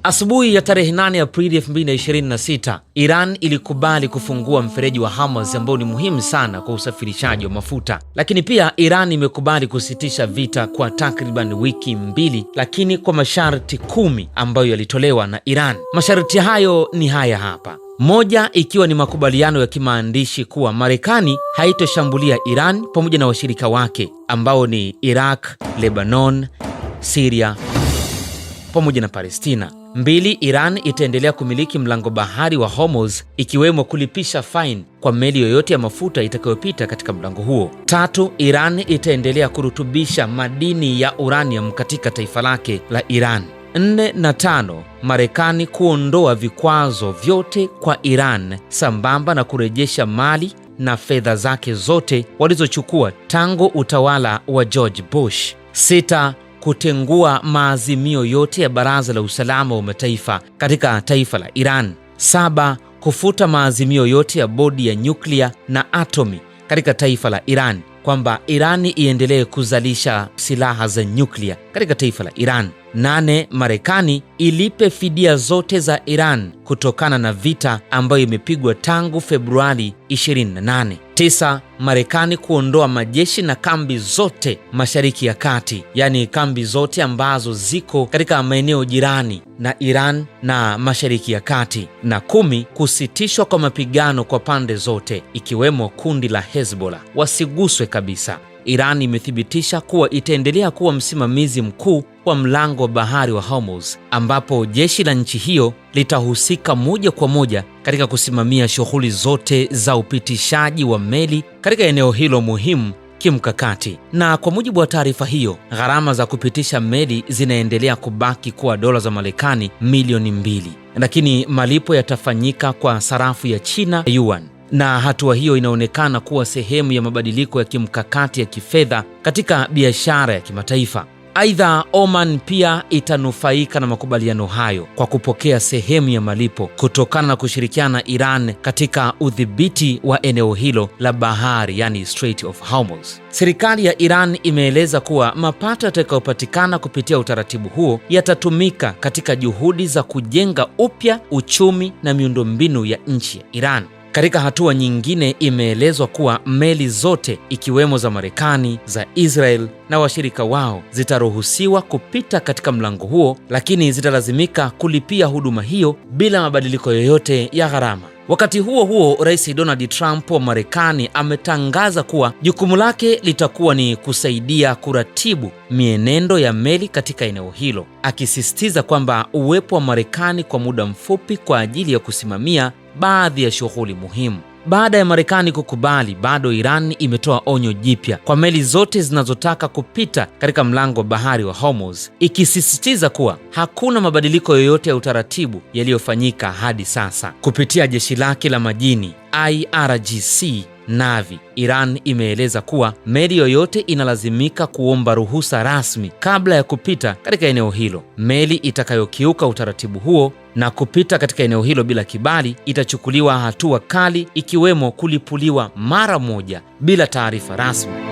Asubuhi ya tarehe 8 Aprili 2026, Iran ilikubali kufungua mfereji wa Hormuz ambao ni muhimu sana kwa usafirishaji wa mafuta. Lakini pia Iran imekubali kusitisha vita kwa takriban wiki 2, lakini kwa masharti 10 ambayo yalitolewa na Iran. Masharti hayo ni haya hapa. Moja, ikiwa ni makubaliano ya kimaandishi kuwa Marekani haitoshambulia Iran pamoja na washirika wake ambao ni Iraq, Lebanon, Syria pamoja na Palestina. 2, Iran itaendelea kumiliki mlango bahari wa Hormuz, ikiwemo kulipisha fine kwa meli yoyote ya mafuta itakayopita katika mlango huo. 3, Iran itaendelea kurutubisha madini ya uranium katika taifa lake la Iran. 4 na 5, Marekani kuondoa vikwazo vyote kwa Iran sambamba na kurejesha mali na fedha zake zote walizochukua tangu utawala wa George Bush. 6, kutengua maazimio yote ya Baraza la Usalama wa Mataifa katika taifa la Iran. 7, kufuta maazimio yote ya bodi ya nyuklia na atomi katika taifa la Iran, kwamba Iran iendelee kuzalisha silaha za nyuklia katika taifa la Iran. 8, Marekani ilipe fidia zote za Iran kutokana na vita ambayo imepigwa tangu Februari 28. 9, Marekani kuondoa majeshi na kambi zote Mashariki ya Kati, yani kambi zote ambazo ziko katika maeneo jirani na Iran na Mashariki ya Kati. Na 10, kusitishwa kwa mapigano kwa pande zote ikiwemo kundi la Hezbollah, wasiguswe kabisa. Iran imethibitisha kuwa itaendelea kuwa msimamizi mkuu wa mlango wa bahari wa Hormuz, ambapo jeshi la nchi hiyo litahusika moja kwa moja katika kusimamia shughuli zote za upitishaji wa meli katika eneo hilo muhimu kimkakati. Na kwa mujibu wa taarifa hiyo, gharama za kupitisha meli zinaendelea kubaki kuwa dola za Marekani milioni 2, lakini malipo yatafanyika kwa sarafu ya China, yuan. Na hatua hiyo inaonekana kuwa sehemu ya mabadiliko ya kimkakati ya kifedha katika biashara ya kimataifa. Aidha, Oman pia itanufaika na makubaliano hayo kwa kupokea sehemu ya malipo kutokana na kushirikiana na Iran katika udhibiti wa eneo hilo la bahari, yani Strait of Hormuz. Serikali ya Iran imeeleza kuwa mapato yatakayopatikana kupitia utaratibu huo yatatumika katika juhudi za kujenga upya uchumi na miundombinu ya nchi ya Iran. Katika hatua nyingine, imeelezwa kuwa meli zote ikiwemo za Marekani, za Israel na washirika wao zitaruhusiwa kupita katika mlango huo, lakini zitalazimika kulipia huduma hiyo bila mabadiliko yoyote ya gharama. Wakati huo huo, Rais Donald Trump wa Marekani ametangaza kuwa jukumu lake litakuwa ni kusaidia kuratibu mienendo ya meli katika eneo hilo, akisisitiza kwamba uwepo wa Marekani kwa muda mfupi kwa ajili ya kusimamia baadhi ya shughuli muhimu. Baada ya Marekani kukubali, bado Iran imetoa onyo jipya kwa meli zote zinazotaka kupita katika mlango wa bahari wa Hormuz, ikisisitiza kuwa hakuna mabadiliko yoyote ya utaratibu yaliyofanyika hadi sasa. Kupitia jeshi lake la majini IRGC Navy, Iran imeeleza kuwa meli yoyote inalazimika kuomba ruhusa rasmi kabla ya kupita katika eneo hilo. Meli itakayokiuka utaratibu huo na kupita katika eneo hilo bila kibali itachukuliwa hatua kali, ikiwemo kulipuliwa mara moja bila taarifa rasmi.